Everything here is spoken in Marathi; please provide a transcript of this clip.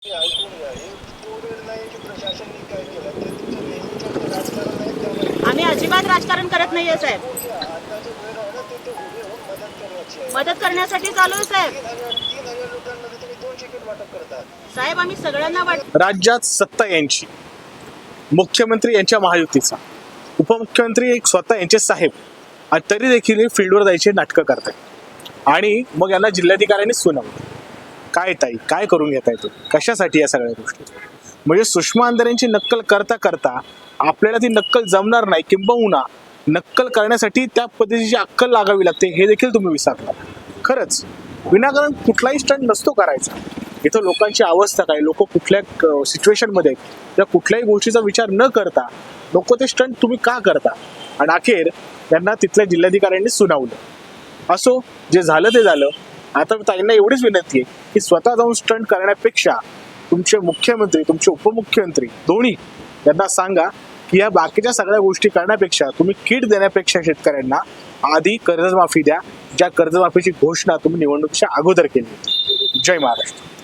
ते ऐकून घ्या. हे बोललेलं नाही की प्रशासनाने काय केलं. ते तुमचं नेहमीचं राजकारण आहे त्यामुळे. आम्ही अजिबात राजकारण करत नाहीये साहेब. ऐकून घ्या. आता जो वेळ आहे ना ते उभे होऊन मदत करण्याची आहे. मदत करण्यासाठी चालू आहे साहेब. 3,000 लोकांमध्ये तुम्ही 2 तिकीट वाटप करतात. साहेब आम्ही सगळ्यांना राज्यात सत्ता यांची, मुख्यमंत्री यांच्या महायुतीचा, उपमुख्यमंत्री एक स्वतः यांचे साहेब, आणि तरी देखील फील्डवर जायचे नाटकं करतात आणि मग यांना जिल्हाधिकाऱ्यांनी सुनावलं. काय ताई, काय करून घेताय तुम्ही, कशासाठी या सगळ्या गोष्टी? म्हणजे सुषमा अंधारेंची नक्कल करता करता आपल्याला ती नक्कल जमणार नाही, किंबहुना नक्कल करण्यासाठी त्या पद्धतीची अक्कल लागावी लागते हे देखील तुम्ही विसरला. खरंच विनाकारण कुठलाही स्टंट नसतो करायचा. इथं लोकांची अवस्था काय, लोक कुठल्या सिच्युएशनमध्ये आहेत, त्या कुठल्याही गोष्टीचा विचार न करता नको ते स्टंट तुम्ही का करता? आणि अखेर त्यांना तिथल्या जिल्हाधिकाऱ्यांनी सुनावलं. असो, जे झालं ते झालं. आता ताईंना एवढीच विनंती आहे की स्वतः जाऊन स्टंट करण्यापेक्षा तुमचे मुख्यमंत्री, तुमचे उपमुख्यमंत्री दोन्ही यांना सांगा की या बाकीच्या सगळ्या गोष्टी करण्यापेक्षा तुम्ही किट देण्यापेक्षा शेतकऱ्यांना आधी कर्जमाफी द्या, ज्या कर्जमाफीची घोषणा तुम्ही निवडणुकीच्या अगोदर केली होती. जय महाराष्ट्र.